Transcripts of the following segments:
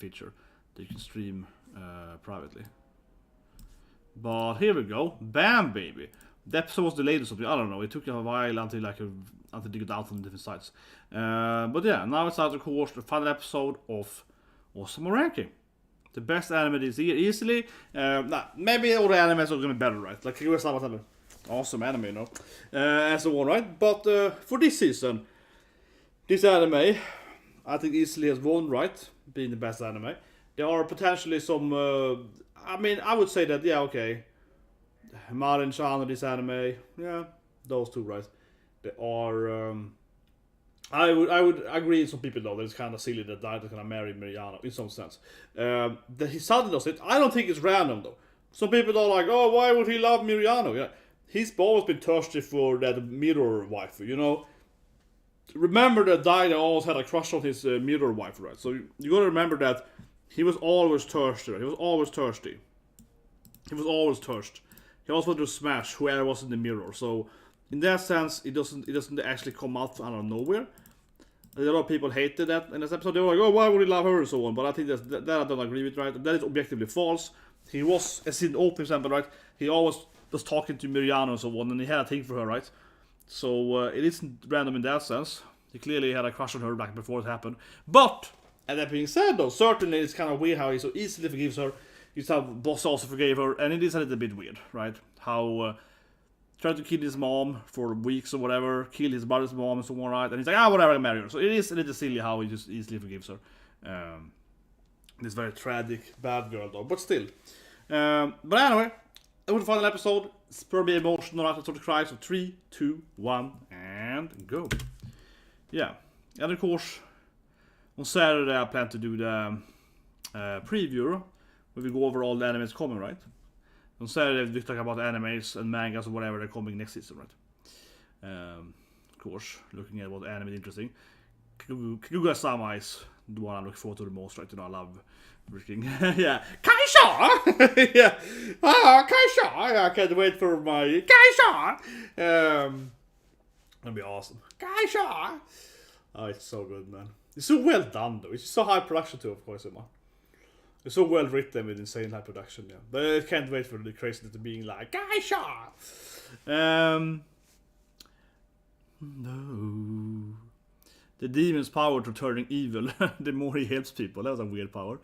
feature that you can stream privately. But here we go. Bam, baby. The episode was delayed or something. I don't know. It took a while until until they got out on different sites. But yeah, now it's out of course the final episode of Ousama Ranking. The best anime this year, easily. Maybe all the animes are gonna be better, right? Like KAGE, awesome anime, you know, and so on, right? But for this season, this anime, I think easily has won, right? Being the best anime. There are potentially some. I mean, I would say that okay. Miranjo, this anime, yeah, those two, right? They are. I would agree with some people though that it's kind of silly that DAIDA is gonna marry Miranjo in some sense. That he suddenly does it. I don't think it's random though. Some people are like, oh, why would he love Miranjo? Yeah, he's always been thirsty for that mirror waifu, you know. Remember that DAIDA always had a crush on his mirror waifu, right? So you gotta remember that he was always thirsty. Right? He was always thirsty. He was always thirsty. He also wanted to smash whoever was in the mirror. So in that sense, it doesn't actually come out out of nowhere. A lot of people hated that in this episode. They were like, oh, why would he love her and so on. But I think that I don't agree with, right? That is objectively false. He was, as in open example, right? He always was talking to Miranjo and so on, and he had a thing for her, right? So it isn't random in that sense. He clearly had a crush on her back before it happened. But, and that being said though, certainly it's kind of weird how he so easily forgives her. You saw Bosse also forgave her, and it is a little bit weird, right? How tried to kill his mom for weeks or whatever, kill his brother's mom and so on, right? And he's like, whatever, I can marry her. So it is a little silly how he just easily forgives her. This very tragic, bad girl though, but still. But anyway, it was the final episode. It's probably emotional after sort of cry. So 3, 2, 1, and go. Yeah, and of course, on Saturday I plan to do the preview, where we go over all the animes coming, right? On Saturday we talk about animes and mangas or whatever they're coming next season, right? Of course, looking at what anime is interesting. Kaguya-sama is the one I look forward to the most, right? You know, I love freaking yeah, Kaisha! Yeah, Kaisha! I can't wait for my Kaisha! That'd be awesome. Kaisha! Oh, it's so good, man. It's so well done, though. It's so high production too, of course, man. It's so well written with insane high production, yeah. But I can't wait for the craziness of being like, Gaisha! No. The demon's power to turning evil, the more he helps people. That was a weird power.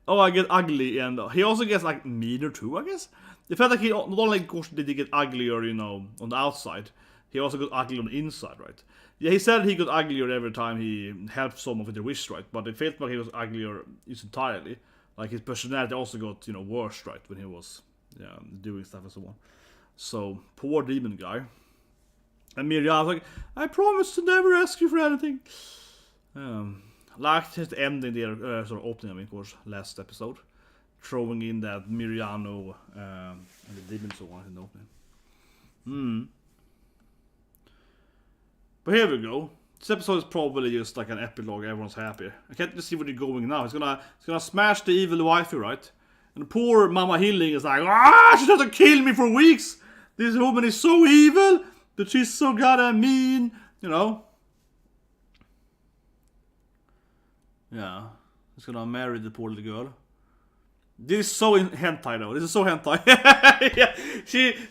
Oh, I get ugly, and he also gets, like, meaner too, I guess? It felt like he not only did he get uglier, you know, on the outside, he also got ugly on the inside, right? Yeah, he said he got uglier every time he helped someone with their wish, right? But it felt like he was uglier entirely. Like his personality also got, you know, worse, right, when he was doing stuff and so on. So, poor demon guy. And Miranjo was like, I promise to never ask you for anything. Like his ending there, sort of opening, I mean, of course, last episode. Throwing in that Miranjo and the demon so on in the opening. But here we go. This episode is probably just like an epilogue, everyone's happy. I can't just see where they're going now. He's gonna smash the evil waifu, right? And poor Mama Healing is like, she tried to kill me for weeks! This woman is so evil! But she's so goddamn mean! You know? Yeah. He's gonna marry the poor little girl. This is so hentai though. This is so hentai. Yeah.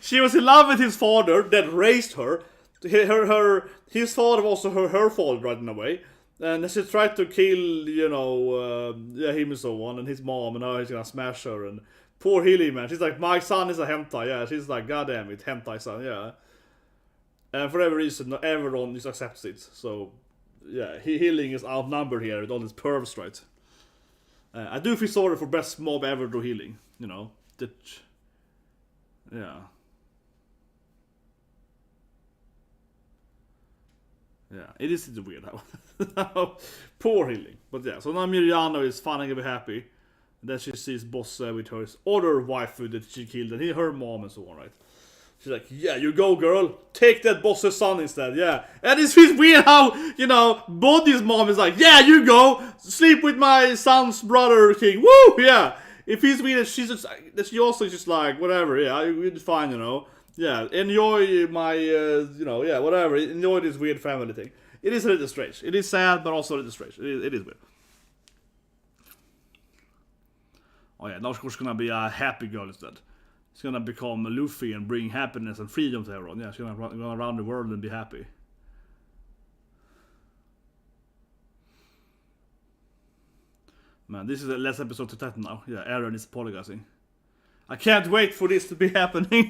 She was in love with his father that raised her. His father was also her father, right, in a way. And she tried to kill, you know, him and so on, and his mom, and now he's gonna smash her. And poor Healy, man. She's like, my son is a hentai, yeah. She's like, goddamn it, hentai son, yeah. And for every reason, not everyone just accepts it. So, yeah, Healing is outnumbered here with all these pervs, right? I do feel sorry for best mob ever do Healing, you know. That, yeah. Yeah, it is weird how poor Healing. But yeah, so now Miranjo is finally gonna be happy. And then she sees Bosse with her other waifu that she killed, and her mom and so on, right? She's like, yeah, you go, girl. Take that Bosse's son instead, yeah. And it's weird how, you know, Bojji's mom is like, yeah, you go. Sleep with my son's brother king. Woo, yeah. If he's weird, she also just like, whatever, yeah, it's fine, you know. Yeah, enjoy my, you know, yeah, whatever. Enjoy this weird family thing. It is a little strange. It is sad, but also a little strange. It is weird. Oh yeah, now of course gonna be a happy girl instead. She's gonna become Luffy and bring happiness and freedom to everyone. Yeah, she's gonna run around the world and be happy. Man, this is the last episode to Titan now. Yeah, Aaron is apologizing. I can't wait for this to be happening.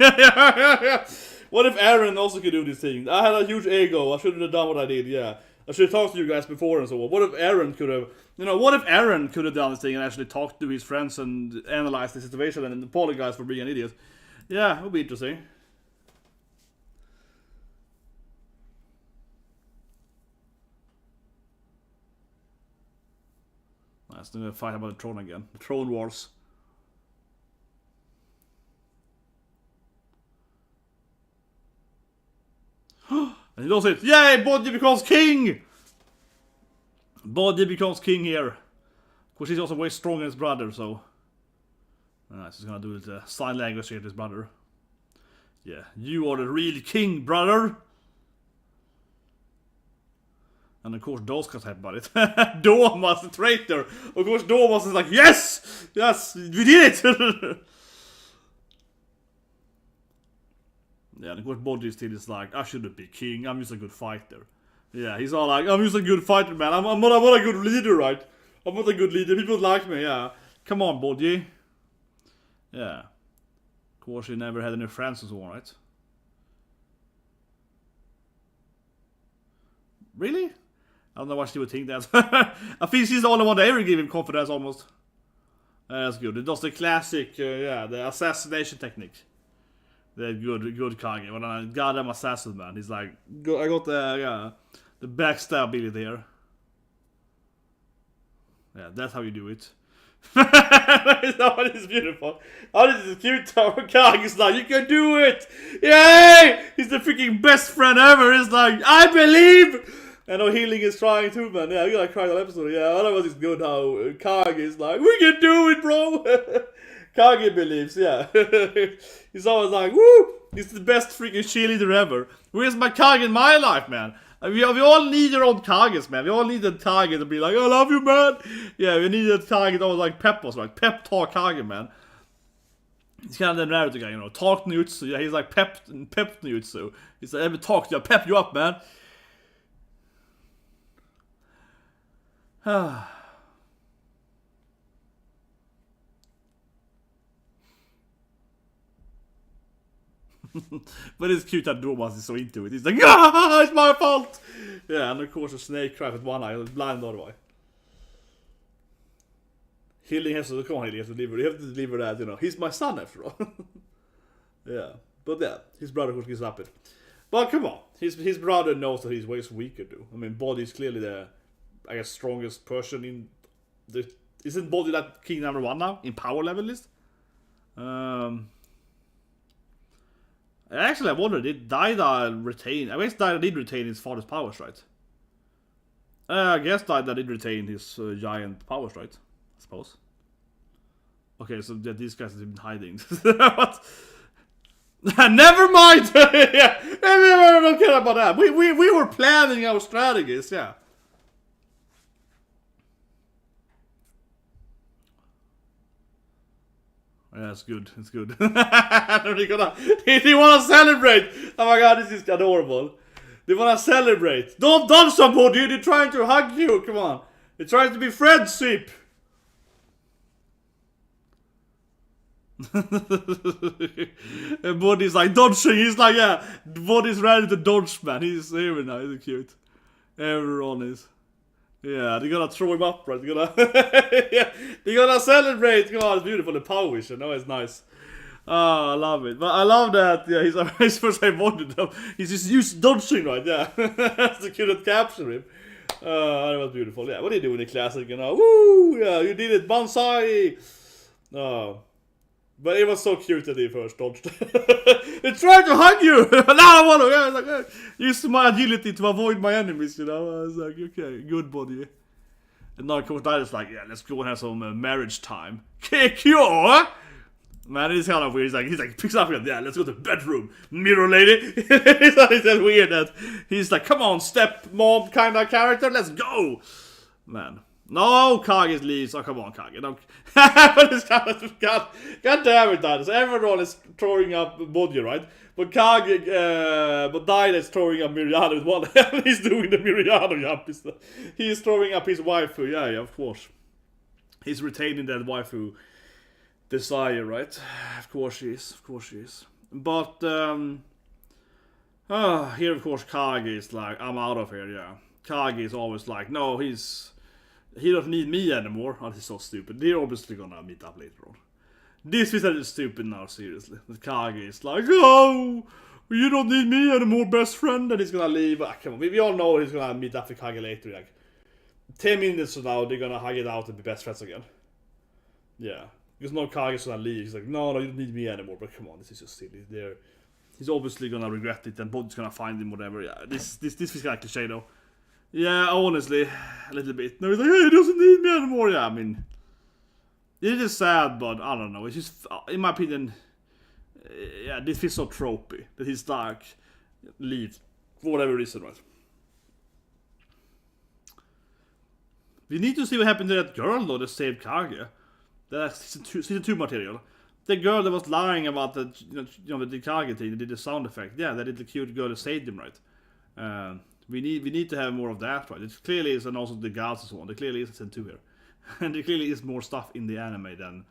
What if Aaron also could do this thing? I had a huge ego. I shouldn't have done what I did. Yeah, I should have talked to you guys before and so on. What if Aaron could have, what if Aaron could have done this thing and actually talked to his friends and analyzed the situation and apologized for being an idiot? Yeah, it would be interesting. Nice, they're gonna fight about the throne again. The throne wars. And he does it. Yay! Bojji becomes king! Bojji becomes king here. Of course, he's also way stronger than his brother, so... Nice, he's gonna do the sign language here to his brother. Yeah, you are the real king, brother! And of course, those guys happy about it. Domas, the traitor! Of course, Domas is like, yes! Yes, we did it! Yeah, and of course Bojji still is like, I shouldn't be king, I'm just a good fighter. Yeah, he's all like, I'm just a good fighter, man. I'm not a good leader, right? I'm not a good leader, people like me, yeah. Come on, Bojji. Yeah. Of course, he never had any friends and so on, right? Really? I don't know why she would think that. I think she's the only one that ever gave him confidence, almost. That's good. It does the classic, the assassination technique. The good Kage. When I got him assassin, man. He's like, I got the backstab ability here. Yeah, that's how you do it. That is beautiful. Oh, this is cute. Kage is like, you can do it! Yay! He's the freaking best friend ever. He's like, I believe! And now Healing is trying too, man. Yeah, you're gonna cry that episode. Yeah, otherwise it's good how Kage is like, we can do it, bro! Kage believes, yeah. He's always like, woo! He's the best freaking cheerleader ever. Where's my Kage in my life, man? We all need our own Kages, man. We all need a Kage to be like, I love you, man. Yeah, we need a Kage that was like Pep was, like Pep talk Kage, man. He's kind of the narrative guy, talk Nutsu. Yeah, he's like Pep Nutsu. He's like, every talk, yeah, pep you up, man. But it's cute that Domas is so into it. He's like, ah, it's my fault! Yeah, and of course a snake crab with one eye and blind the other eye. Healing has to come on, he has to deliver. You have to deliver that, he's my son after all. Yeah, but yeah, his brother could get up it. But come on, his brother knows that he's way weaker too. I mean, Bojji is clearly the, I guess, strongest person in the... Isn't Bojji that king number 1 now? In power level list? Actually, I wonder, did DAIDA retain... I guess DAIDA did retain his father's powers, right? I guess DAIDA did retain his giant powers, right? I suppose. Okay, so yeah, these guys have been hiding. What? Never mind! Yeah, I don't care about that. We were planning our strategies, yeah. Yeah, it's good. It's good. They want to celebrate. Oh my god, this is adorable. They want to celebrate. Don't dodge somebody. They're trying to hug you. Come on. They're trying to be friendship. And Bojji's like dodging. He's like, yeah. Bojji's ready to dodge, man. He's here now. He's cute. Everyone is. Yeah, they're gonna throw him up, right? They're gonna, yeah, they're gonna celebrate. Come on, it's beautiful. The power vision. Oh, it's nice. Oh, I love it. But I love that. Yeah, he's first I wanted them. He's just used dodging, right? Yeah, that's the cute capture him. That was beautiful. Yeah, what do you do in the classic? Woo! Yeah, you did it, bonsai. Oh, but it was so cute that he first dodged. They tried to hug you. Now I want to. Yeah, it's like, use my agility to avoid my enemies. I was like, okay, good Bojji. And now of course that is like, yeah, let's go and have some marriage time. Kekyo! Man, it is kind of weird. He's like picks up again. Yeah, let's go to the bedroom, mirror lady. It's that weird that he's like, come on, step mom kind of character. Let's go, man. No, Kage leaves. Oh, come on, Kage. No. But it's kind of, God damn it, Daida. So everyone is throwing up Bojji, right? But Kage, but Daida is throwing up Miranjo with one hand. He's doing the Miranjo jump. He's throwing up his waifu. Yeah, of course. He's retaining that waifu desire, right? Of course he is. But, here, of course, Kage is like, I'm out of here, yeah. Kage is always like, no, he don't need me anymore. Oh, this is so stupid. They're obviously gonna meet up later on. This is stupid now, seriously. The Kage is like, oh, you don't need me anymore, best friend. And he's gonna leave. Ah, come on, we all know he's gonna meet up with Kage later. Like 10 minutes from now, they're gonna hug it out and be best friends again. Yeah, because no Kage's gonna leave. He's like, no, you don't need me anymore. But come on, this is just silly. He's obviously gonna regret it, and Bojji's gonna find him, whatever. Yeah, this is kind of cliche though. Yeah, honestly, a little bit. No, he's like, hey, he doesn't need me anymore. Yeah, I mean, it is sad, but I don't know. It's just, in my opinion, yeah, this feels so tropey that he's like, leave for whatever reason, right? We need to see what happened to that girl though that saved Kage. That's season 2 material. The girl that was lying about the, the Kage thing, that did the sound effect. Yeah, that did the cute girl that saved him, right? We need to have more of that, right? It clearly is, and also the gods and so on. There clearly is a season 2 here. And there clearly is more stuff in the anime than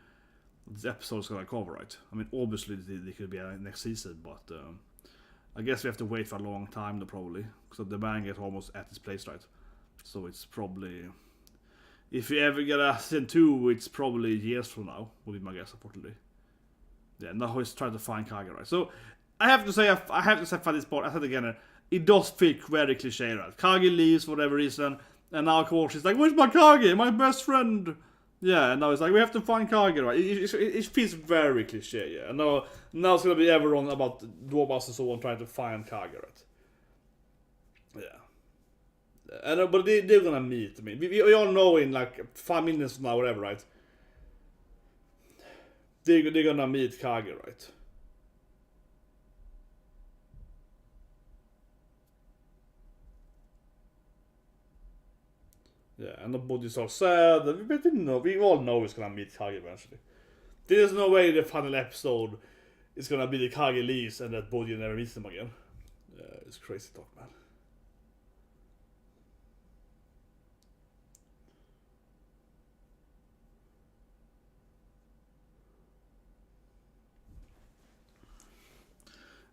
this episode is gonna cover, right? I mean, obviously they could be next season, but I guess we have to wait for a long time though, probably. Because the manga is almost at its place, right? So it's probably, if you ever get a season 2, it's probably years from now, would be my guess, unfortunately. Yeah, now he's trying to find Kage, right? So I have to say for this part, I said again, it does feel very cliche, right? Kage leaves for whatever reason, and now of course he's like, where's my Kage? My best friend! Yeah, and now it's like, we have to find Kage, right? It feels very cliche, yeah. And now it's gonna be everyone about Domas and so on trying to find Kage, right? Yeah. And, but they're gonna meet, I mean, we all know in like 5 minutes from now, whatever, right? They're gonna meet Kage, right? Yeah, and the body's all sad, but we all know he's gonna meet Kage eventually. There's no way the final episode is gonna be the Kage leaves and that Bojji never meets them again. It's crazy talk, man.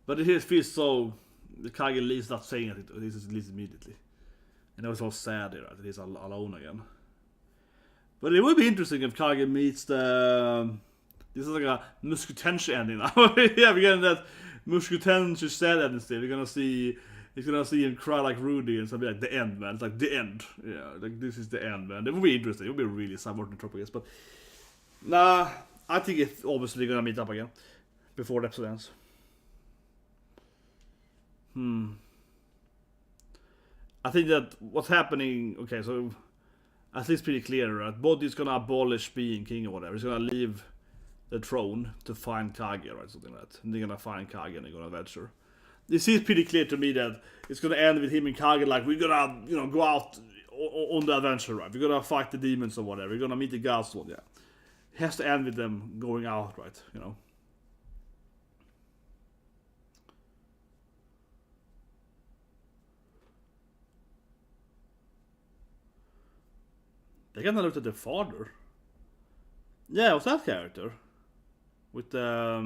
But it feels so, the Kage leaves not saying it, he just leaves immediately. And it was all sad here, that he's alone again. But it would be interesting if Kage meets the... This is like a Muskutenshi ending now. Yeah, we're getting that Muskutenshi sad ending still. We're gonna see... He's gonna see him cry like Rudy and something like the end, man. It's like the end. Yeah, like this is the end, man. It would be interesting. It would be really Subverting Trope, I guess. But... Nah, I think it's obviously gonna meet up again. Before the episode ends. I think that what's happening, okay, so at least pretty clear, right? Bojji's gonna abolish being king or whatever. He's gonna leave the throne to find Kage, right? Something like that. And they're gonna find Kage and they're gonna venture. It seems pretty clear to me that it's gonna end with him and Kage, like, we're gonna, go out on the adventure, right? We're gonna fight the demons or whatever. We're gonna meet the gods, yeah. It has to end with them going out, right? They kinda looked at their father. Yeah, what's that character? With yeah,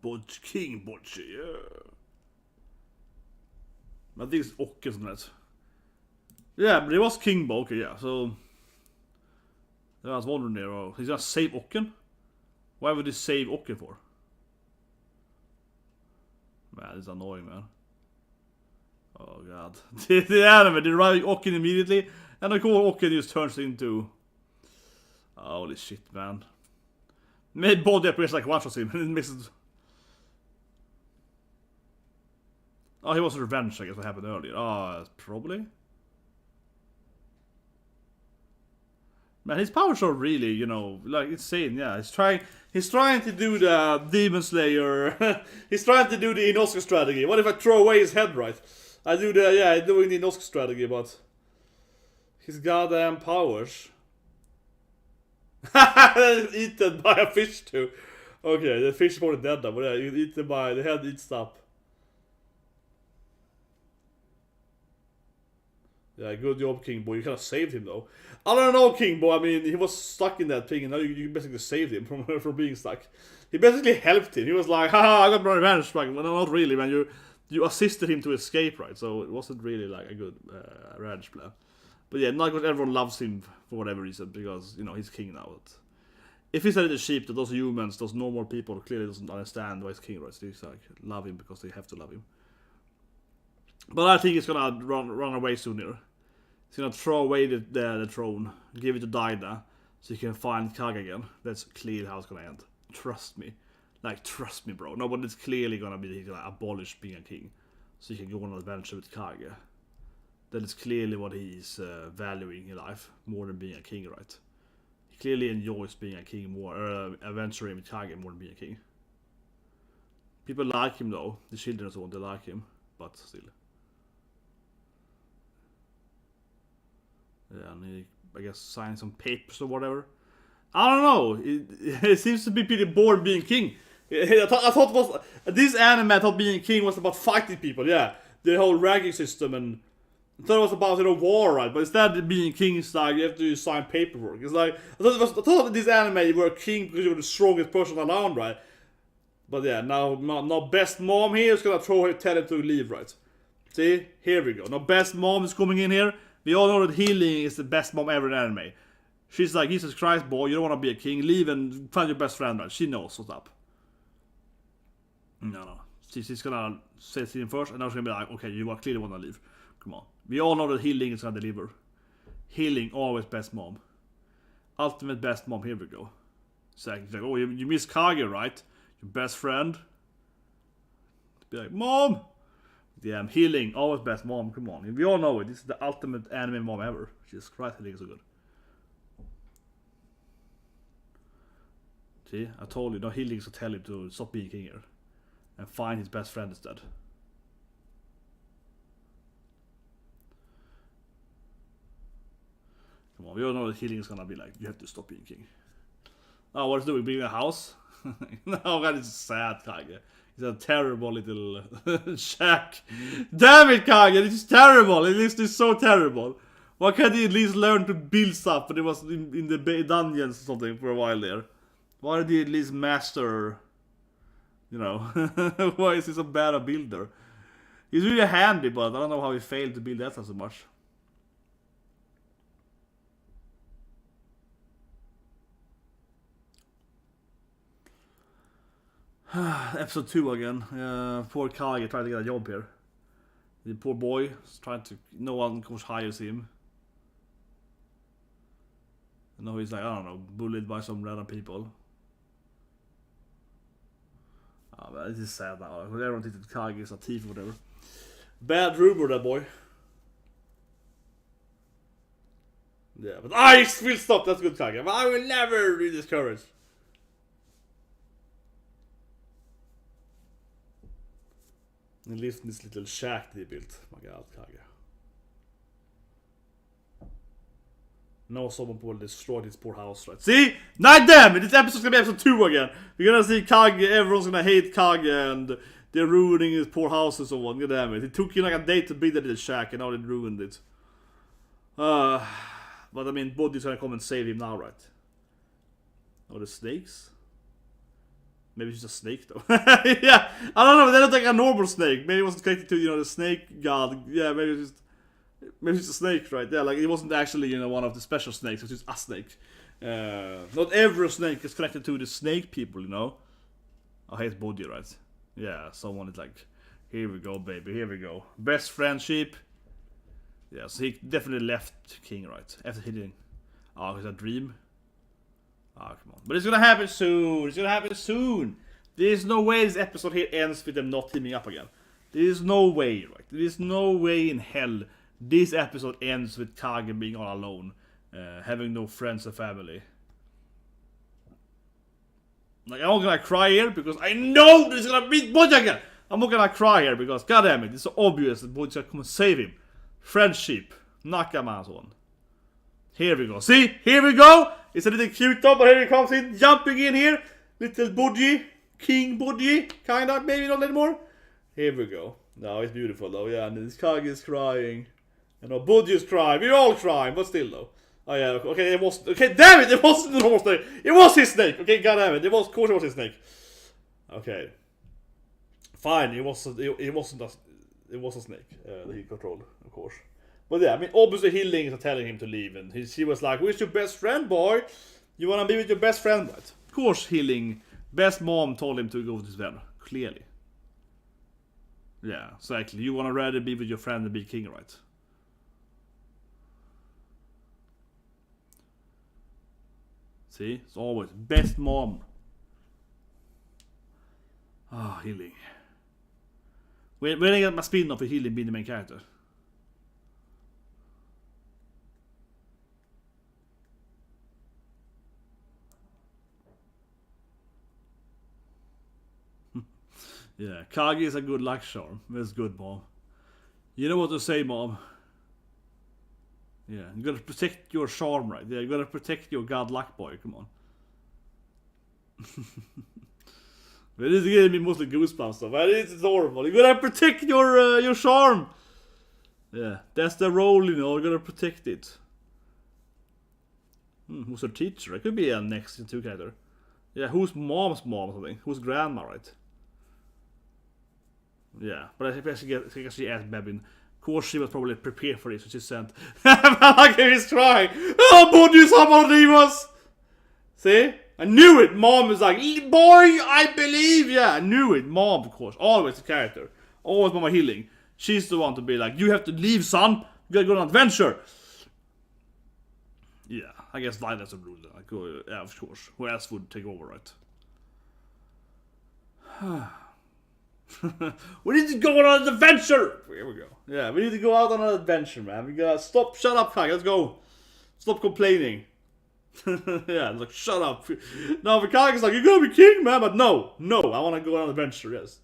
Bojji, King Bojji, yeah. I think it's Okke, isn't it? Yeah, but it was King Bo, okay, yeah, so... I was wondering there, oh, he's gonna save Okken? Why would he save Okken for? Man, it's annoying, man. Oh god. The anime, they're driving Okken immediately, and of course Okken just turns into... Holy shit, man. Made Bojji appears like one-shots him, and it misses... Oh, he was revenge, I guess, what happened earlier. Oh, probably. Man, his powers are really, like, insane, yeah. He's trying to do the Demon Slayer. He's trying to do the Inosuke strategy. What if I throw away his head, right? I do doing the Inosuke strategy, but His goddamn powers. Eaten by a fish too. Okay, the fish is probably dead now, but yeah, eaten by the head eats up. Yeah, good job, King Boy. You kind of saved him though. I don't know, King Boy. I mean, he was stuck in that thing, and now you basically saved him from being stuck. He basically helped him. He was like, haha, I got my revenge. But no, not really, man. You assisted him to escape, right? So it wasn't really like a good revenge plan. But yeah, not because everyone loves him for whatever reason, because, you know, he's king now. But if he's a little sheep, that those humans, those normal people clearly doesn't understand why he's king, right? So they like, love him because they have to love him. But I think he's gonna run away soon here. He's gonna throw away the throne, give it to DAIDA, so he can find KAGE again. That's clearly how it's gonna end. Trust me. Like, trust me, bro. No, but it's clearly gonna be he's gonna abolish being a king. So he can go on an adventure with KAGE. That is clearly what he's valuing in life, more than being a king, right? He clearly enjoys being a king more, adventuring with KAGE more than being a king. People like him though. The children and so on, they like him. But still. Yeah, and he, I guess, signed some papers or whatever. I don't know. It seems to be pretty bored being king. I thought it was this anime. I thought being king was about fighting people. Yeah, the whole ranking system, and I thought it was about, you know, war, right? But instead of being king, it's like you have to sign paperwork. It's like I thought this anime you were a king because you were the strongest person around, right? But yeah, now best mom here is gonna tell him to leave, right? See, here we go. Now best mom is coming in here. We all know that healing is the best mom ever in anime. She's like, Jesus Christ, boy, you don't want to be a king. Leave and find your best friend, right? She knows what's up. No. She's gonna say to him first, and now she's gonna be like, okay, you clearly want to leave. Come on. We all know that healing is gonna deliver. Healing, always best mom. Ultimate best mom, here we go. So like, oh, you miss KAGE, right? Your best friend. Be like, Mom! Yeah, healing, always best mom, come on. We all know it, this is the ultimate anime mom ever. Jesus Christ, healing is so good. See, I told you, no healing is to tell him to stop being king here. And find his best friend instead. Come on, we all know that healing is gonna be like, you have to stop being king. Oh, what is doing? Building a house? No, that is sad, KAGE. He's a terrible little shack. Damn it, KAGE, this is terrible. This is so terrible. Why can't he at least learn to build stuff? But it was in the dungeons or something for a while there. Why did he at least master, you know? Why is he so bad a builder? He's really handy, but I don't know how he failed to build that so much. Episode 2 again. Poor KAGE trying to get a job here. The poor boy is trying to. No one hires him. And now he's like, I don't know, bullied by some random people. Oh, man, this is sad now. Everyone thinks that KAGE is a thief or whatever. Bad rumor, that boy. Yeah, but I will stop. That's good, KAGE. But I will never be discouraged. And lives in this little shack they built. My god, KAGE. Now someone will destroy this poor house, right? See? Not damn it! This episode's gonna be episode 2 again. We're gonna see KAGE, everyone's gonna hate KAGE, and they're ruining his poor house and so on. God damn it. It took you like a day to build that little shack, and now they ruined it. But I mean, Bojji's gonna come and save him now, right? Oh, the snakes? Maybe it's just a snake though. Yeah, I don't know, they're not like a normal snake. Maybe it was connected to, you know, the snake god. Yeah, maybe it's a snake, right? Yeah, like it wasn't actually, you know, one of the special snakes, it was just a snake. Not every snake is connected to the snake people, you know. I hate Bojji, right? Yeah, someone is like, here we go, baby, here we go. Best friendship. Yeah, so he definitely left King, right? After hitting. Oh, it's a dream. Ah, come on. But it's gonna happen soon. It's gonna happen soon. There's no way this episode here ends with them not teaming up again. There is no way, right? There is no way in hell this episode ends with KAGE being all alone. Having no friends or family. Like, I'm not gonna cry here because I know this is gonna beat Bojji again. I'm not gonna cry here because, goddamn it, it's so obvious that Bojji's gonna come and save him. Friendship. Nakamas one. Here we go. See? Here we go! It's a little cute though, but here he comes in, jumping in here. Little Bojji. King Bojji. Kinda, maybe not anymore. Here we go. No, it's beautiful though, yeah, and this KAGE is crying. You know, Bojji is crying. We're all crying, but still though. Oh yeah, okay, it was... Okay, damn it! It wasn't the normal snake! It was his snake! Okay, god damn it. Of course it was his snake. Okay. Fine, it was a snake that he controlled, of course. But yeah, I mean, obviously Hilling is telling him to leave, and she was like, "Where's your best friend, boy? You wanna be with your best friend?" Right? Of course, Hilling, best mom, told him to go with his friend. Clearly. Yeah, exactly. You wanna rather be with your friend than be king, right? See, it's always best mom. Ah, Hilling. When I get my spin-off for Hilling being the main character. Yeah, KAGE is a good luck charm. That's good, Mom. You know what to say, Mom. Yeah, you gotta protect your charm, right? Yeah, you gotta protect your god luck, boy. Come on. But this is giving me mostly goosebumps stuff. It's adorable. You gotta protect your charm. Yeah, that's the role, you know. You gotta protect it. Who's her teacher? It could be a next in two character. Yeah, who's mom's mom or something? Who's grandma, right? Yeah, but I guess she asked Bebin. Of course, she was probably prepared for this, so she sent. Like he's crying. Oh, Bojji, someone leave us. See? I knew it. Mom was like, boy, I believe. Yeah, I knew it. Mom, of course. Always the character. Always Mama Hilling. She's the one to be like, you have to leave, son. You gotta go on an adventure. Yeah, I guess DAIDA's a rule. Like, yeah, of course. Who else would take over, right? We need to go on an adventure! Here we go. Yeah, we need to go out on an adventure, man. We gotta stop. Shut up, KAGE. Let's go. Stop complaining. Yeah, it's like, shut up. No, the KAGE is like, you're gonna be king, man. But no, I wanna go on an adventure, yes.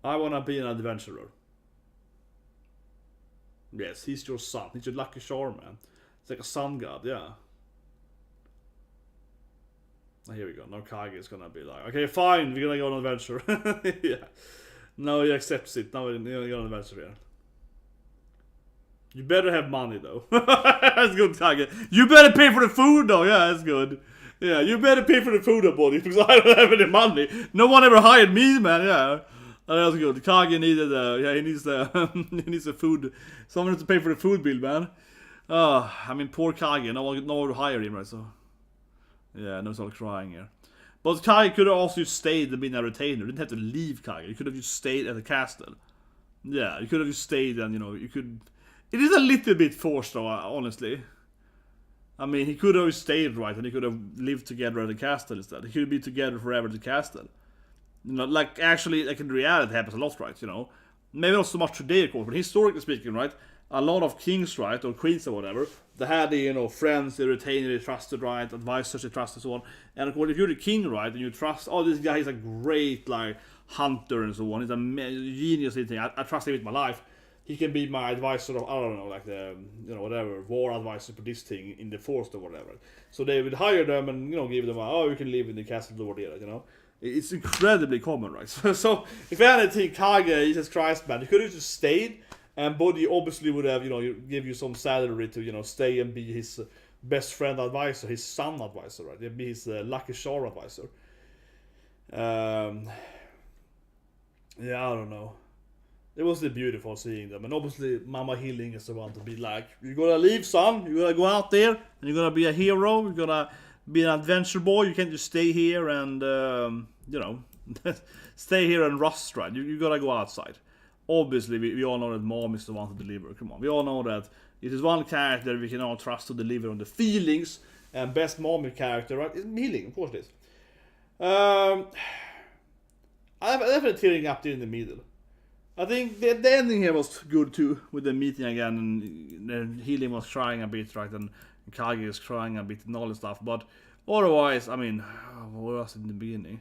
I wanna be an adventurer. Yes, he's your son. He's your lucky charm, man. It's like a sun god, yeah. Here we go. Now KAGE is gonna be like, okay, fine, we're gonna go on an adventure. Yeah. Now he accepts it. Now we're gonna go on an adventure here. You better have money though. That's good, KAGE. You better pay for the food though. Yeah, that's good. Yeah, you better pay for the food, buddy, because I don't have any money. No one ever hired me, man. Yeah. That's good. KAGE needed yeah, he needs the food. Someone has to pay for the food bill, man. I mean, poor KAGE. No one to hire him, right? So. Yeah, no, it's all crying here. But KAGE could have also stayed and been a retainer. You didn't have to leave KAGE. You could have just stayed at the castle. Yeah, you could have just stayed and, you know, you could... It is a little bit forced though, honestly. I mean, he could have stayed, right, and he could have lived together at the castle instead. He could be together forever at the castle. You know, like, actually, like in reality, it happens a lot, right, you know. Maybe not so much today, of course, but historically speaking, right, a lot of kings, right, or queens or whatever, they had the, you know, friends, they retained, they trusted, right, advisors, they trusted, so on. And of course, if you're the king, right, and you trust, oh, this guy is a great, like, hunter and so on, he's a genius thing, I trust him with my life. He can be my advisor of, I don't know, like the, you know, whatever, war advisor for this thing in the forest or whatever. So they would hire them and, you know, give them, oh, you can live in the castle over there, you know. It's incredibly common, right? So if anything, KAGE, Jesus Christ, man, he could have just stayed, and Bojji obviously would have, you know, give you some salary to, you know, stay and be his best friend advisor, his son advisor, right? He'd be his lucky charm advisor. Yeah, I don't know. It was beautiful seeing them, and obviously Mama Hilling is the one to be like, you're gonna leave, son, you're gonna go out there, and you're gonna be a hero, you're gonna be an adventure boy, you can't just stay here and, you know, stay here and rust, right? You gotta go outside. Obviously, we all know that Mom is the one to deliver, come on. We all know that it is one character we can all trust to deliver on the feelings, and best Mom character, right, is Hilling, of course it is. I'm definitely tearing up there in the middle. I think the ending here was good too, with the meeting again, and then Hilling was crying a bit, right, and KAGE is crying a bit and all this stuff, but otherwise, I mean, what was it in the beginning?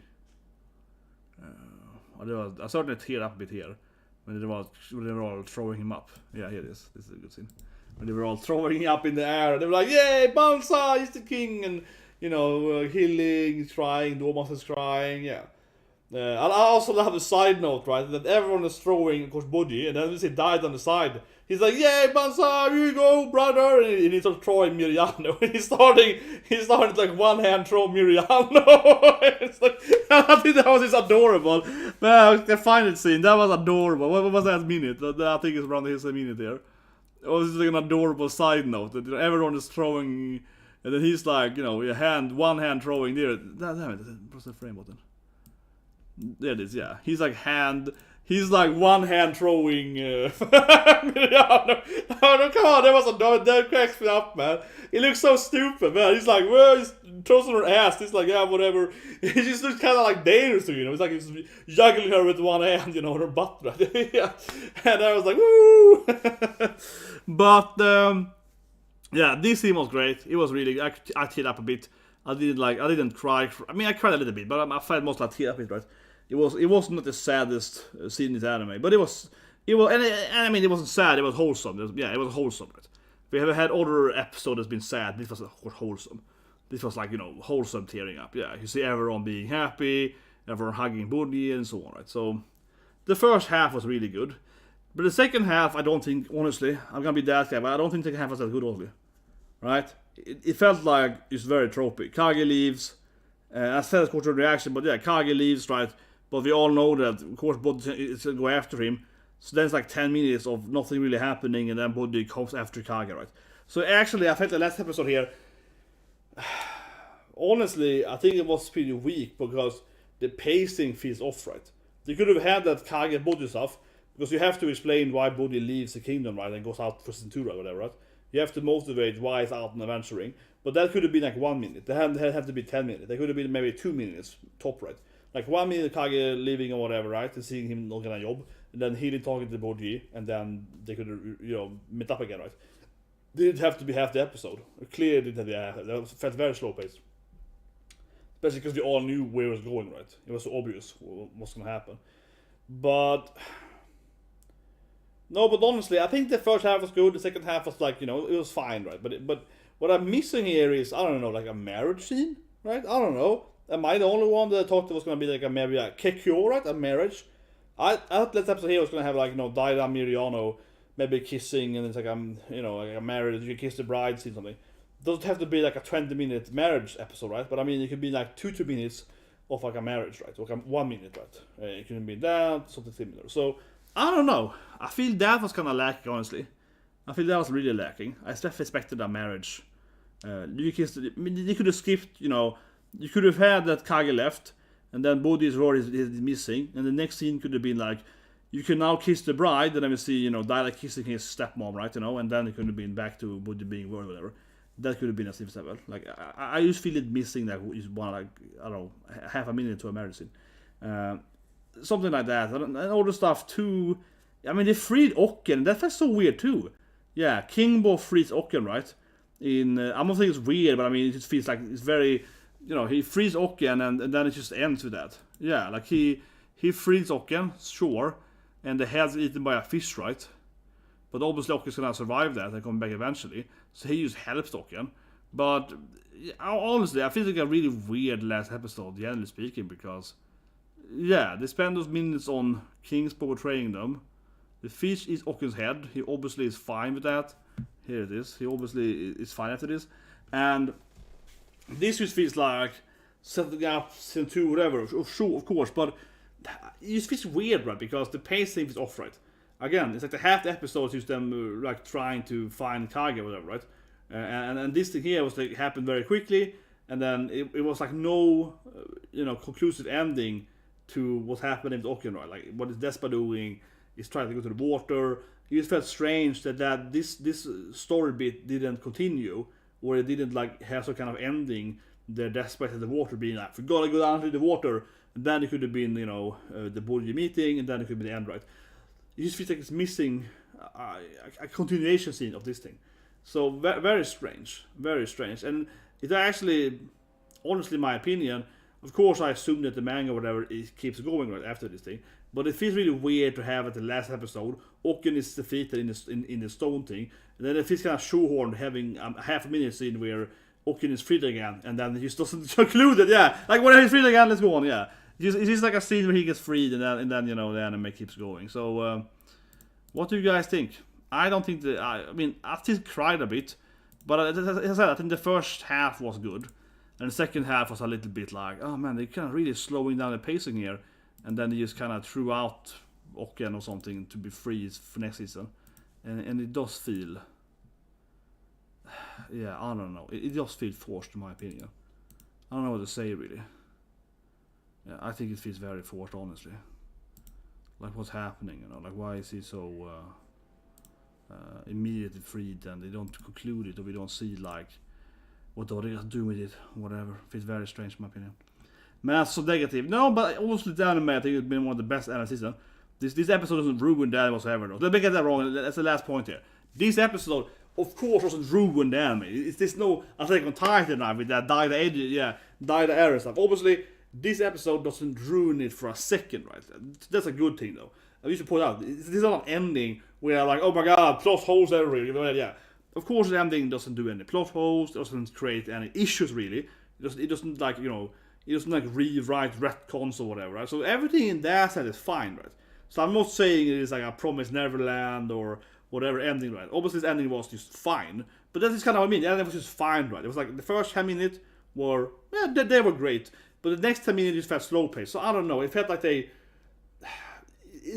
I certainly teared up a bit here, when they were all throwing him up. Yeah, here it is. This is a good scene. when they were all throwing up in the air. They were like, "Yay, Banzai, he's the king!" And healing, crying, Domas is crying, yeah. And I also have a side note, right, that everyone is throwing, of course, Bojji, and then we see died on the side. He's like, "Yay, Banzai, here you go, brother!" And he starts throwing Miranjo. He's starting like one hand throw Miranjo. It's like, I think that was just adorable. Man, the final scene, that was adorable. What was that minute? I think it's around his minute there. It was just like an adorable side note that everyone is throwing, and then he's like, one hand throwing there. Damn it, what's the frame button? There it is, yeah. He's like one hand throwing. No, come on, that cracks me up, man. He looks so stupid, man. He's like, well, he's tossing her ass. He's like, yeah, whatever. He just looks kind of like dangerous to It's like he's juggling her with one hand, her butt, right? Yeah. And I was like, woo! But yeah, this scene was great. It was really. I teared up a bit. I didn't cry. I cried a little bit, but I felt mostly I teared up a bit, right? It was not the saddest scene in this anime, but it was, and it wasn't sad. It was wholesome. It was wholesome, right? We have had other episodes that's been sad. This was wholesome. This was like wholesome tearing up. Yeah, you see everyone being happy, everyone hugging Bojji and so on, right? So the first half was really good, but the second half, I don't think, honestly, I'm gonna be that guy, but I don't think the second half was that good, honestly. Right? It felt like it's very tropey. KAGE leaves. I said it's cultural reaction, but yeah, KAGE leaves, right? But we all know that, of course, Bojji is going to go after him. So then it's like 10 minutes of nothing really happening, and then Bojji comes after KAGE, right? So actually, I felt the last episode here, honestly, I think it was pretty weak because the pacing feels off, right? They could have had that KAGE Bojji stuff, because you have to explain why Bojji leaves the kingdom, right? And goes out for Centura or whatever, right? You have to motivate why he's out and adventuring. But that could have been like 1 minute. They had to be 10 minutes. They could have been maybe 2 minutes top, right? Like 1 minute KAGE leaving or whatever, right? And seeing him not getting a job. And then he talking to Bojji. And then they could have, met up again, right? They didn't have to be half the episode. It clearly didn't have to be half. That felt very slow paced. Especially because we all knew where it was going, right? It was so obvious what's going to happen. But honestly, I think the first half was good. The second half was like, it was fine, right? But what I'm missing here is, I don't know, like a marriage scene, right? I don't know. Am I the only one that thought it was going to be like maybe a kekyo, right? A marriage. I thought this episode here was going to have like, DAIDA, Miranjo, maybe kissing, and it's like, like a marriage, you kiss the bride, scene, something. It doesn't have to be like a 20-minute marriage episode, right? But it could be like 2 minutes of like a marriage, right? Or 1 minute, right? It could be that, something similar. So, I don't know. I feel that was kind of lacking, honestly. I feel that was really lacking. I still expected a marriage. They could have skipped, you could have had that KAGE left, and then Bojji's role is missing, and the next scene could have been like, you can now kiss the bride, and then we see, DAIDA kissing his stepmom, right, and then it could have been back to Bojji being world or whatever. That could have been a simple step. Like, I just feel it missing that one, like, I don't know, half a minute to a marriage scene. Something like that, and all the stuff too. They freed Okken. That felt so weird too. Yeah, Kingbo frees Okken, right? I don't think it's weird, but it just feels like it's very, he frees Okken, and then it just ends with that. Yeah, like he frees Okken, sure, and the head's eaten by a fish, right? But obviously Okken's gonna survive that and come back eventually, so he just helps Okken. But honestly, I feel like a really weird last episode, generally speaking, because yeah, they spend those minutes on Kingspo betraying them. The fish is Okken's head. He obviously is fine with that. Here it is. He obviously is fine after this. And this just feels like setting up Centu, whatever. Sure, of course, but it just feels weird, right? Because the pacing is off, right? Again, it's like the half the episode is them like trying to find KAGE or whatever, right? And this thing here was like happened very quickly, and then it was like no, conclusive ending to what happened in Okken, right? Like what is Despa doing? He's trying to go to the water. It just felt strange that this story bit didn't continue, or it didn't like have some kind of ending. The Despa at the water being like, we gotta go down to the water, and then it could have been the Bojji meeting, and then it could be the end, right? It just feels like it's missing a continuation scene of this thing. So very strange, and it actually, honestly, my opinion. Of course, I assume that the manga or whatever it keeps going right after this thing, But it feels really weird to have at the last episode, Okken is defeated in the stone thing, and then it feels kind of shoehorned having a half a minute scene where Okken is freed again, and then he just doesn't conclude it. Yeah, like when he's freed again, let's go on. Yeah, it's just like a scene where he gets freed, and then you know the anime keeps going. So, what do you guys think? I don't think that. I mean, I still cried a bit, but as I said, I think the first half was good, and the second half was a little bit like, oh man, they're kind of really slowing down the pacing here. And then they just kind of threw out Okken or something to be free for next season. And it does feel... Yeah, I don't know. It does feel forced in my opinion. I don't know what to say really. Yeah, I think it feels very forced, honestly. Like what's happening, you know? Like why is he so immediately freed and they don't conclude it, or we don't see like what are they gonna do with it, whatever. It feels very strange in my opinion. Man, that's so negative. No, but also the anime, I think it's been one of the best anime season. This episode doesn't ruin the anime whatsoever. Let me get that wrong. That's the last point here. This episode, of course, doesn't ruin the anime. There's no Attack on Titan now with that DAIDA era stuff. Obviously, this episode doesn't ruin it for a second, right? That's a good thing, though. I used to point out, this is not an ending where like, oh my god, plot holes everywhere. Yeah, of course, the ending doesn't do any plot holes. It doesn't create any issues really. It doesn't like, you know. It doesn't like rewrite retcons or whatever, right? So everything in that side is fine, right? So I'm not saying it is like a Promised Neverland or whatever ending, right? Obviously this ending was just fine, but that is kind of what I mean. The ending was just fine, right? It was like the first 10 minutes were, yeah, they were great, but the next 10 minutes just felt slow paced. So I don't know. It felt like it's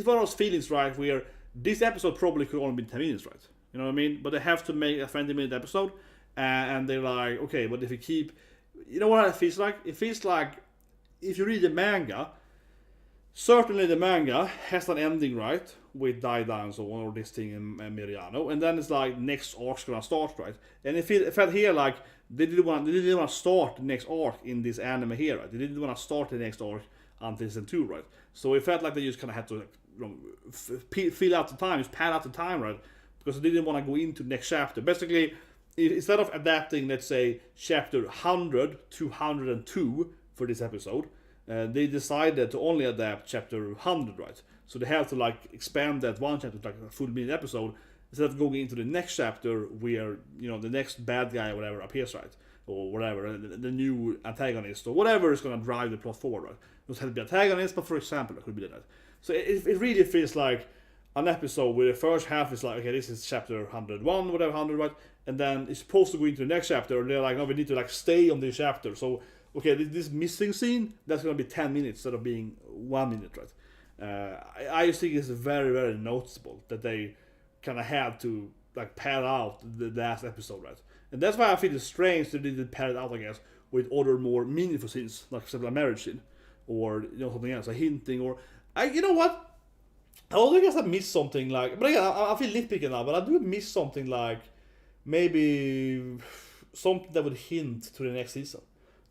one of those feelings, right, where this episode probably could only be 10 minutes, right? You know what I mean? But they have to make a 20-minute episode, and they're like, okay, but if we keep... You know what it feels like? It feels like if you read the manga, certainly the manga has an ending, right? With DAIDA and so on, or this thing in Miranjo, and then it's like next arc's gonna start, right? And it felt here like they didn't want to start the next arc in this anime here, right? They didn't want to start the next arc until season 2, right? So it felt like they just kind of had to fill out the time, just pad out the time, right? Because they didn't want to go into the next chapter. Basically, instead of adapting, let's say, chapter 100 to 102 for this episode, they decided to only adapt chapter 100, right? So they have to like expand that one chapter to like a full minute episode instead of going into the next chapter where, you know, the next bad guy or whatever appears, right? Or whatever, the new antagonist or whatever is going to drive the plot forward, right? It doesn't have to be antagonist, but for example, it could be that. So it really feels like an episode where the first half is like, okay, this is chapter 101, whatever, 100, right? And then it's supposed to go into the next chapter, and they're like, no, we need to like stay on this chapter. So, okay, this missing scene, that's going to be 10 minutes instead of being 1 minute, right? I just think it's very, very noticeable that they kind of had to like pad out the last episode, right? And that's why I feel it's strange that they didn't pad it out, I guess, with other more meaningful scenes, like for example, a marriage scene, or, you know, something else, a hinting, or... you know what? I also guess I missed something like... But again, I feel nitpicking now, but I do miss something like... Maybe something that would hint to the next season.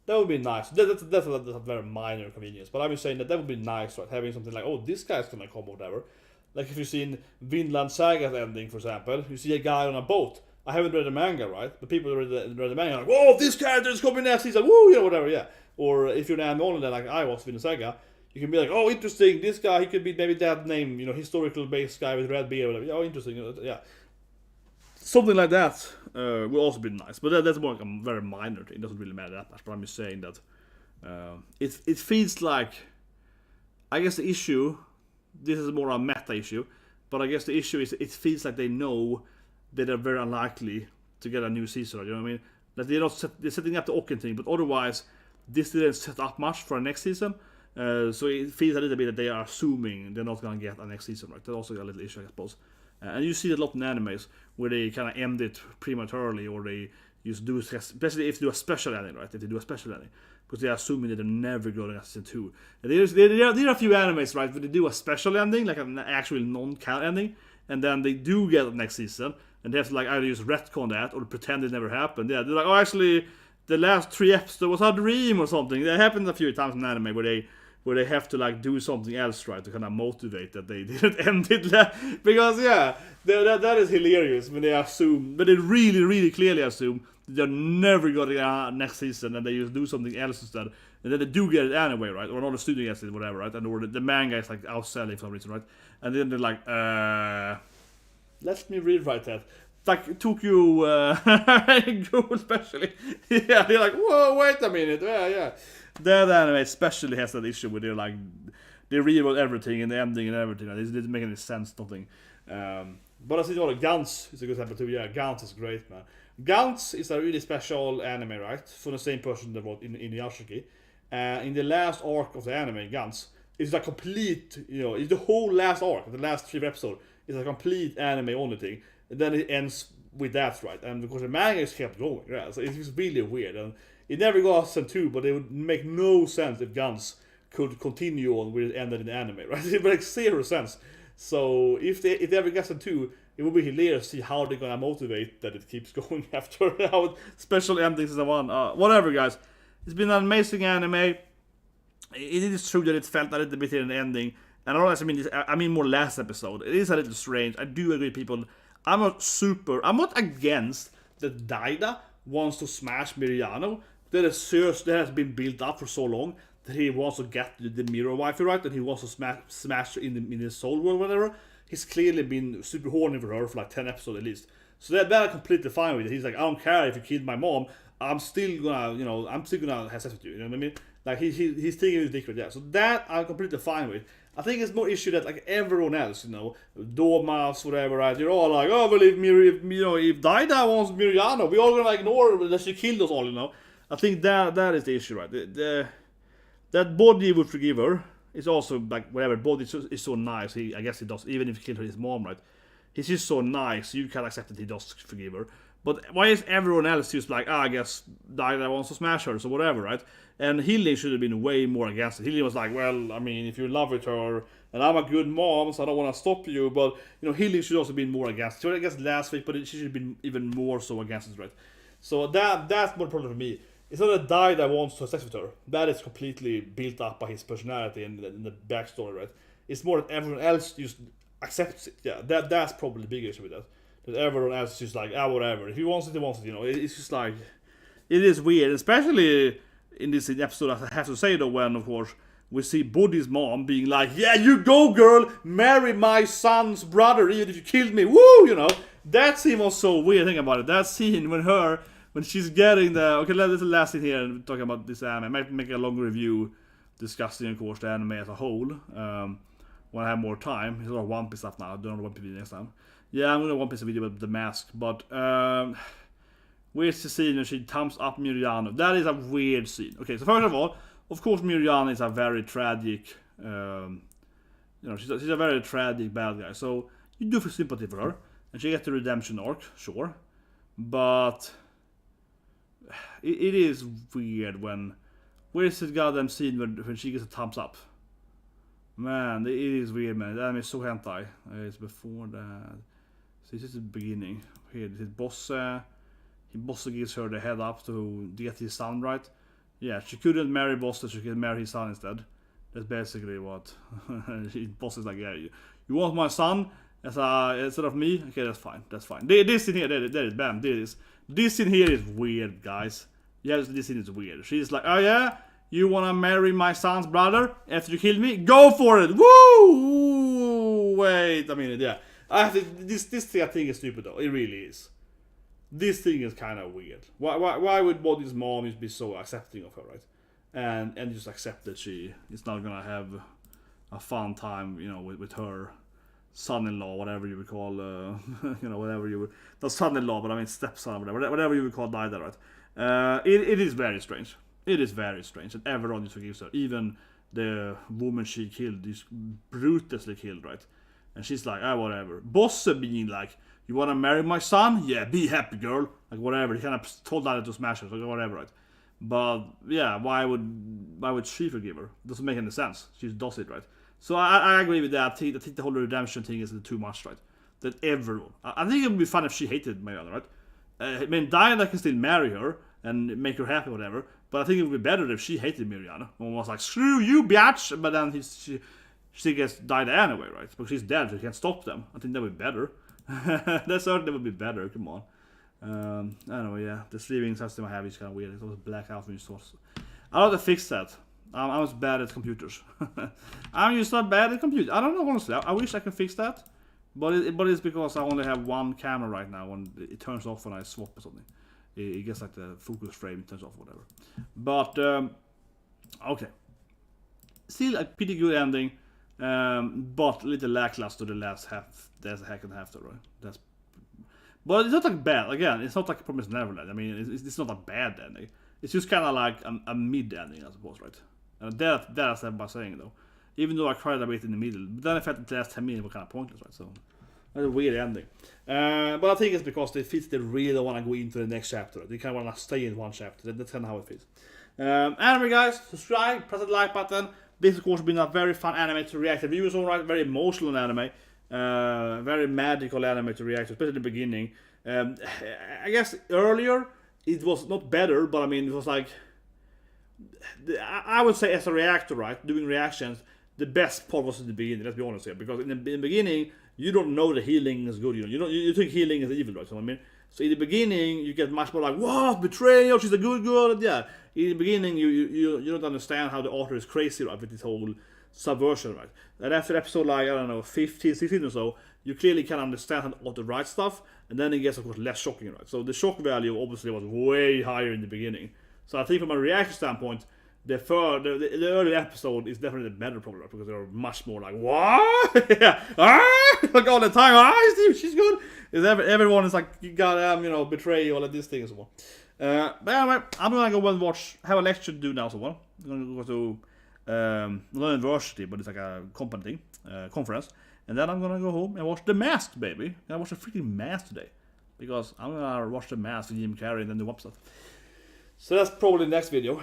That would be nice. That's a very minor inconvenience, but I'm just saying that would be nice, right? Having something like, oh, this guy's gonna come or whatever. Like if you've seen Vinland Saga's ending, for example, you see a guy on a boat. I haven't read the manga, right? But people read the manga like, whoa, this character is coming next season, woo, you know, whatever, yeah. Or if you're an anime only, like I was Vinland Saga, you can be like, oh, interesting, this guy, he could be maybe that name, you know, historical based guy with red beard, whatever. Oh, interesting, yeah. Something like that will also be nice, but that's more like a very minor thing. It doesn't really matter that much. But I'm just saying that it feels like, I guess the issue, this is more a meta issue, but I guess the issue is it feels like they know that they're very unlikely to get a new season. You know what I mean? That they're setting up the Okken thing, but otherwise this didn't set up much for a next season. So it feels a little bit that they are assuming they're not gonna get a next season, right? That's also a little issue, I suppose. And you see that a lot in animes where they kind of end it prematurely, or they just do, especially if they do a special ending, right? If they do a special ending, because they're assuming that they're never going to season 2. And there are a few animes, right, where they do a special ending, like an actual non-canon ending, and then they do get it next season, and they have to like either use retcon that or pretend it never happened. Yeah, they're like, oh, actually, the last 3 episodes was a dream or something. That happens a few times in anime where they have to like do something else, right, to kind of motivate that they didn't end it, because yeah, that is hilarious when they assume, but they really, really clearly assume they're never gonna get next season, and they just do something else instead. And then they do get it anyway, right? Or another studio gets it, whatever, right? And or the manga is like outselling for some reason, right? And then they're like, let me rewrite that. Like Tokyo Ghoul especially. Yeah, they're like, whoa, wait a minute. Yeah. That anime especially has that issue where they're like, they rewrote everything and the ending and everything. Right? It didn't make any sense, nothing. But I think Gantz is a good example too. Yeah, Gantz is great, man. Gantz is a really special anime, right? For the same person that wrote in Inuyasha. In the last arc of the anime, Gantz, it's a complete, it's the whole last arc, the last 3 episodes, is a complete anime only thing. And then it ends with that, right? And because the manga is kept going, right? So it's really weird. And it never got sent 2, but it would make no sense if Gantz could continue on where it ended in the anime, right? It would make 0 sense. So if they ever get sent 2, it would be hilarious to see how they're gonna motivate that it keeps going after how special endings is the one. Whatever, guys. It's been an amazing anime. It is true that it felt a little bit in the ending. And I mean more last episode. It is a little strange. I do agree, people. I'm not against that DAIDA wants to smash Miriano. That has been built up for so long that he wants to get the mirror waifu, right? And he wants to smash her in his soul world, whatever. He's clearly been super horny for her for like 10 episodes at least. So that I'm completely fine with it. He's like, I don't care if you killed my mom. I'm still gonna have sex with you. You know what I mean? Like he's taking his dick right there. So that I'm completely fine with. I think it's more issue that like everyone else, Domas, whatever, right? They're all like, oh, well, if DAIDA wants Miriano, we all gonna ignore her that she killed us all, I think that is the issue, right? That Bojji would forgive her. It's also like whatever. Bojji is so nice. I guess he does, even if he killed his mom, right? He's just so nice. You can accept that he does forgive her. But why is everyone else just like, I guess DAIDA wants to smash her, so whatever, right? And Hilling should have been way more against it. Hilling was like, well, I mean, if you're in love with her, and I'm a good mom, so I don't want to stop you, but, Hilling should also have been more against it. She was against last week, but she should have been even more so against it, right? So that's more problem for me. It's not that DAIDA wants to have sex with her. That is completely built up by his personality and the backstory, right? It's more that everyone else just accepts it. Yeah, that's probably the big issue with that. That everyone else is just like, whatever. If he wants it, he wants it, It's just like, it is weird, especially in this episode, I have to say though, when, of course, we see Bojji's mom being like, yeah, you go, girl, marry my son's brother, even if you killed me, woo, That scene was so weird, think about it. That scene when she's getting okay, let's the last scene here, talking about this anime. I might make a longer review discussing, of course, the anime as a whole, when I have more time. It's a lot of One Piece stuff now, I don't know One Piece video next time. Yeah, I'm gonna One Piece video about the mask, but where's the scene when she thumbs up Miriano? That is a weird scene. Okay, so first of all, of course, Miriano is a very tragic, she's a very tragic bad guy. So you do feel sympathy for her, and she gets the redemption arc, sure, but it is weird when where's the goddamn scene when she gets a thumbs up? Man, it is weird, man. That is so hentai. It's before that. So this is the beginning. Here, this is Bosse. Bosse gives her the head up to get his son right. Yeah, she couldn't marry Bosse, she could marry his son instead. That's basically what Bosse is like. Yeah, you want my son instead of me? Okay, that's fine. That's fine. This in here, there is bam. This in here is weird, guys. Yes, this scene is weird. She's like, oh yeah, you wanna marry my son's brother after you killed me? Go for it! Woo! Wait a minute, yeah. This thing I think is stupid though. It really is. This thing is kind of weird. Why would Bojji's mom just be so accepting of her, right? And just accept that she is not gonna have a fun time, with her son-in-law, whatever you would call, whatever you would, not son-in-law, but I mean stepson, whatever you would call DAIDA, right? It is very strange. It is very strange that everyone just forgives her, even the woman she killed, is brutally killed, right? And she's like, whatever. Bosse being like, you wanna marry my son? Yeah, be happy, girl. Like whatever. He kind of told that to smash her, like whatever, right? But yeah, why would she forgive her? Doesn't make any sense. She just does it, right? So I agree with that. I think the whole redemption thing is too much, right? That everyone. I think it would be fun if she hated Mariana, right? I mean, DAIDA can still marry her and make her happy, whatever. But I think it would be better if she hated Miriano and was like, screw you, biatch. But then she gets DAIDA anyway, right? Because she's dead, so she can't stop them. I think that would be better. That certainly would be better, come on. Anyway, yeah, the sleeving system I have is kind of weird. It was black out when you saw. I have to fix that. I was bad at computers. I'm just not bad at computers. I don't know, honestly. I wish I could fix that. But it's because I only have one camera right now, and it turns off when I swap or something. It gets like the focus frame turns off, whatever. But, okay. Still a pretty good ending, but a little lackluster the last half. There's a hack and half, though, right? But it's not like bad. Again, it's not like Promised Neverland. I mean, it's not a bad ending. It's just kind of like a mid ending, I suppose, right? And that's by saying, though. Even though I cried a bit in the middle, but then I felt the last 10 minutes were kind of pointless, right? So that's a weird ending. But I think it's because they really want to go into the next chapter. They kind of want to stay in one chapter. That's kind of how it feels. Anyway, guys, subscribe, press the like button. This, of course, has been a very fun anime to react to. The viewers all right, very emotional anime. Very magical anime to react to, especially in the beginning. I guess earlier it was not better, but I mean it was like I would say as a reactor, right, doing reactions, the best part was in the beginning. Let's be honest here, because in the beginning you don't know the healing is good. You think healing is evil, right? So I mean, so in the beginning you get much more like, what, betrayal? She's a good girl. Yeah, in the beginning you don't understand how the author is crazy, right, with this whole subversion, right? And after episode like, I don't know, 15, 16 or so, you clearly can understand how the author writes stuff, and then it gets, of course, less shocking, right? So the shock value obviously was way higher in the beginning. So I think from a reaction standpoint, the early episode is definitely the better, probably, right? Because they're much more like, what? Yeah, like all the time, she's good. Everyone is like, you gotta, betray all of these things and so on. But anyway, I'm gonna go and have a lecture to do now, so on. I'm gonna go to not university, but it's like a company thing, conference, and then I'm gonna go home and watch The Mask, baby. I watch the freaking Mask today because I'm gonna watch The Mask with Jim Carrey and then do upset. So that's probably the next video,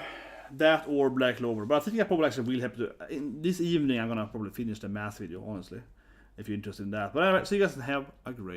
that or Black Clover. But I think I probably actually will have to. This evening I'm gonna probably finish the Mask video, honestly, if you're interested in that. But anyway, so you guys have a great